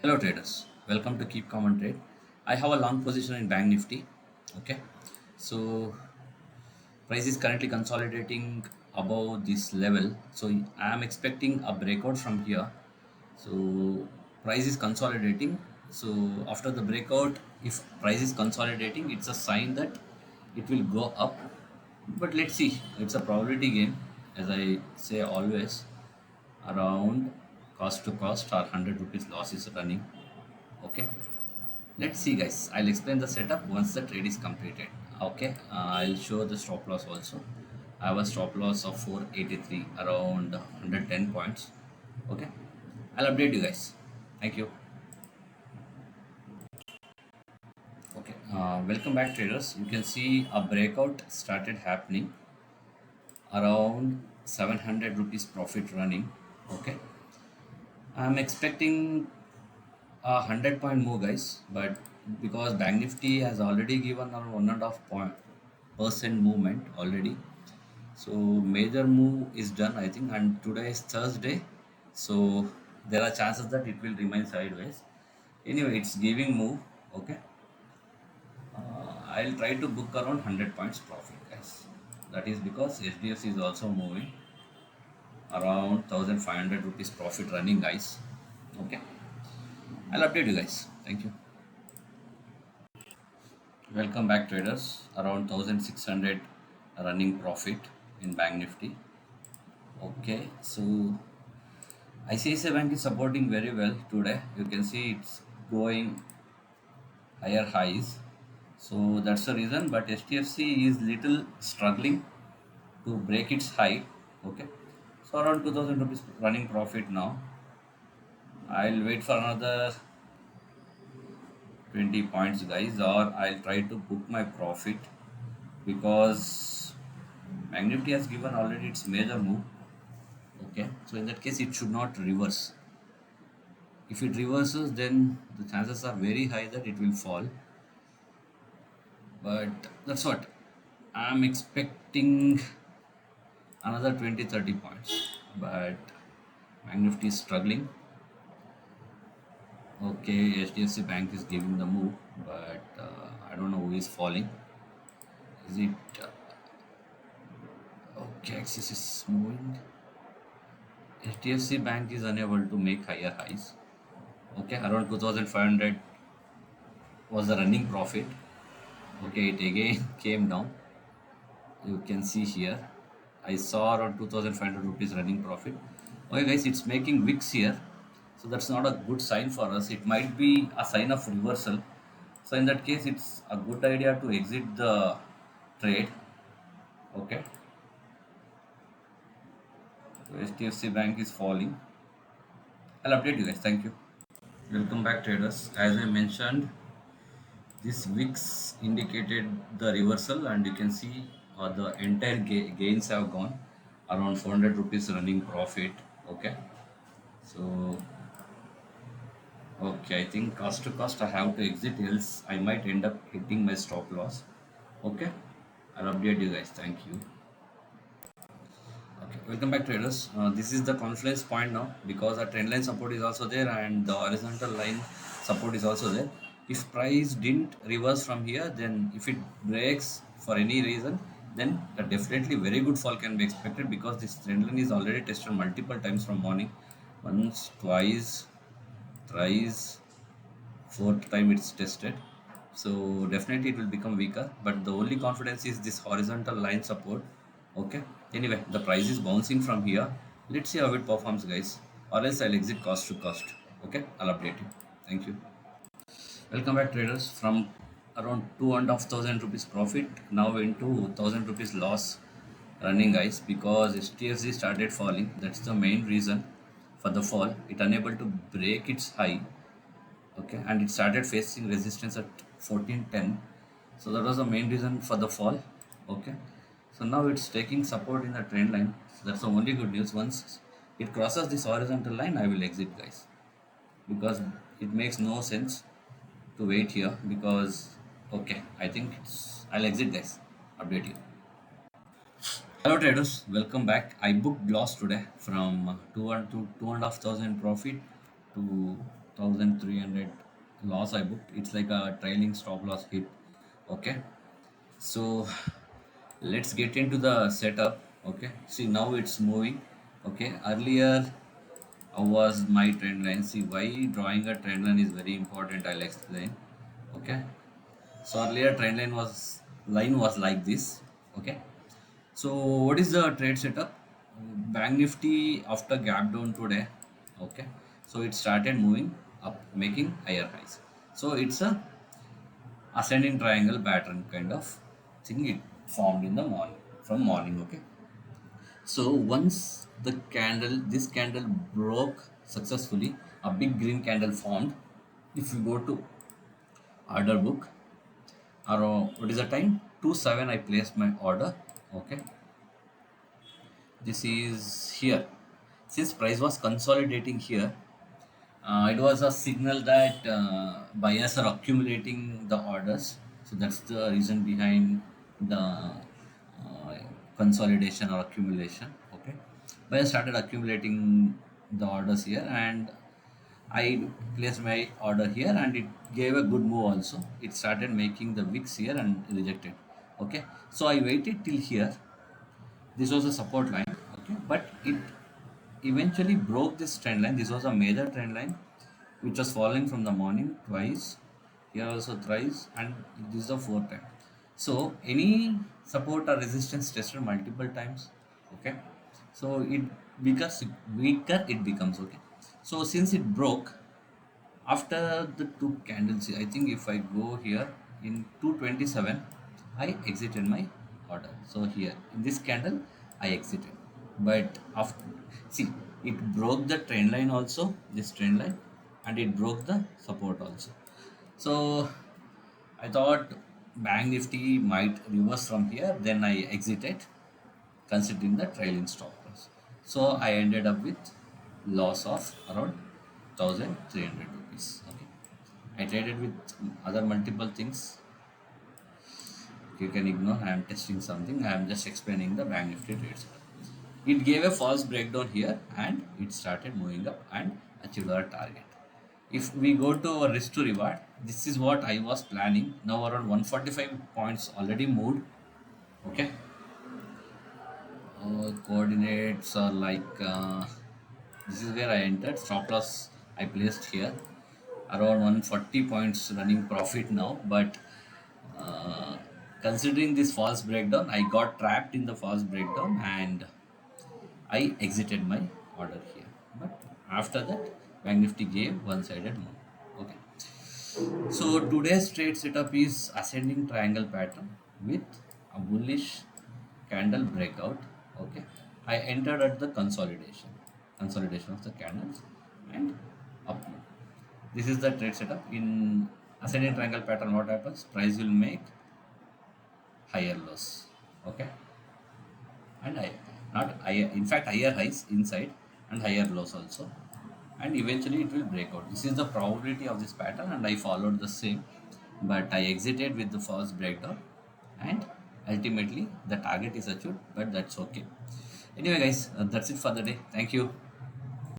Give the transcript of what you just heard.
Hello traders, welcome to Keep Calm and Trade. I have a long position in Bank Nifty. Okay, so price is currently consolidating above this level. So I am expecting a breakout from here. So price is consolidating. So after the breakout, if price is consolidating, it's a sign that it will go up. But let's see. It's a probability game, as I say always. Around cost to cost or 100 rupees loss is running. Okay, let's see guys, I'll explain the setup once the trade is completed. Okay, I'll show the stop loss also. I have a stop loss of 483 around 110 points. Okay, I'll update you guys. Thank you. Okay, welcome back traders. You can see a breakout started happening around 700 rupees profit running. Okay, I'm expecting a 100-point move guys, but because Bank Nifty has already given around 1.5% movement already, so major move is done I think, and today is Thursday, so there are chances that it will remain sideways. Anyway, it's giving move. Okay, I'll try to book around 100 points profit guys. That is because HDFC is also moving around 1500 rupees profit running guys. Okay, I'll update you guys. Thank you. Welcome back traders. Around 1600 running profit in Bank Nifty. Okay, so ICICI Bank is supporting very well today. You can see it's going higher highs. So that's the reason. But HDFC is little struggling to break its high. Okay, so around 2000 rupees running profit now. I'll wait for another 20 points, guys, or I'll try to book my profit because Magnifty has given already its major move. Okay, so in that case, it should not reverse. If it reverses, then the chances are very high that it will fall. But that's what I'm expecting, another 20-30 points. But Magnifty is struggling. Okay, HDFC Bank is giving the move, but I don't know who is falling. Is it okay? Axis is moving. HDFC Bank is unable to make higher highs. Okay, around 2500 was the running profit. Okay, it again came down. You can see here. I saw around 2500 rupees running profit. Okay, guys, it's making wicks here. So that's not a good sign for us. It might be a sign of reversal. So in that case, it's a good idea to exit the trade. Okay. So HDFC Bank is falling. I'll update you guys. Thank you. Welcome back traders. As I mentioned, this wicks indicated the reversal, and you can see the entire gains have gone around 400 rupees running profit. Okay, so okay, I think cost to cost I have to exit, else I might end up hitting my stop loss. Okay, I'll update you guys. Thank you. Okay, welcome back traders. This is the confluence point now because our trend line support is also there and the horizontal line support is also there. If price didn't reverse from here, then if it breaks for any reason, then definitely very good fall can be expected because this trend line is already tested multiple times from morning. Once, twice, thrice, fourth time it's tested. So definitely it will become weaker, but the only confidence is this horizontal line support. Okay, anyway, the price is bouncing from here. Let's see how it performs guys, or else I'll exit cost to cost. Okay, I'll update you. Thank you. Welcome back traders. From around 2,500 rupees profit now into 1000 rupees loss running guys, because HTFC started falling. That's the main reason for the fall. It unable to break its high. Okay, and it started facing resistance at 1410. So that was the main reason for the fall. Okay, so now it's taking support in the trend line. So that's the only good news. Once it crosses this horizontal line, I will exit guys, because it makes no sense to wait here. Because okay, I think I'll exit guys. Update you. Hello traders, welcome back. I booked loss today from 2 and 2,500 profit to 1300 loss I booked. It's like a trailing stop loss hit. Okay, so let's get into the setup. Okay, see now it's moving. Okay, earlier was my trend line. See why drawing a trend line is very important, I'll explain. Okay, so earlier trend line was like this. Okay, so what is the trade setup? Bank Nifty after gap down today. Okay, so it started moving up, making higher highs. So it's a ascending triangle pattern kind of thing. It formed in the morning, from morning. Okay, so once this candle broke successfully, a big green candle formed. If you go to order book, around what is the time? 2:07 I placed my order. Okay, this is here. Since price was consolidating here, it was a signal that buyers are accumulating the orders. So that's the reason behind the consolidation or accumulation. Okay, buyers started accumulating the orders here, and I placed my order here, and it gave a good move also. It started making the wicks here and rejected. Okay, so I waited till here. This was a support line. Okay, but it eventually broke this trend line. This was a major trend line which was falling from the morning twice, here also thrice, and this is the fourth time. So any support or resistance tested multiple times. Okay, so it becomes weaker, it becomes. Okay, so since it broke after the two candles, I think if I go here in 227, I exited my order. So here in this candle I exited, but after, see, it broke the trend line also, this trend line, and it broke the support also. So I thought bank nifty might reverse from here, then I exited considering the trailing stop loss. So I ended up with loss of around 1300 rupees. Okay, I traded with other multiple things. You can ignore. I am testing something. I am just explaining the bank nifty trade setup. It gave a false breakdown here, and it started moving up and achieved our target. If we go to our risk to reward, this is what I was planning. Now around 145 points already moved. Okay, coordinates are like this is where I entered. Stop loss I placed here around 140 points running profit now, but uh, considering this false breakdown, I got trapped in the false breakdown and I exited my order here. But after that, Bank Nifty gave one-sided move. Okay. So today's trade setup is ascending triangle pattern with a bullish candle breakout. Okay, I entered at the consolidation of the candles and up move. This is the trade setup in ascending triangle pattern. What happens? Price will make higher lows. Okay, and I not higher, in fact higher highs inside and higher lows also, and eventually it will break out. This is the probability of this pattern, and I followed the same, but I exited with the false breakdown, and ultimately the target is achieved, but that's okay. Anyway guys, that's it for the day. Thank you.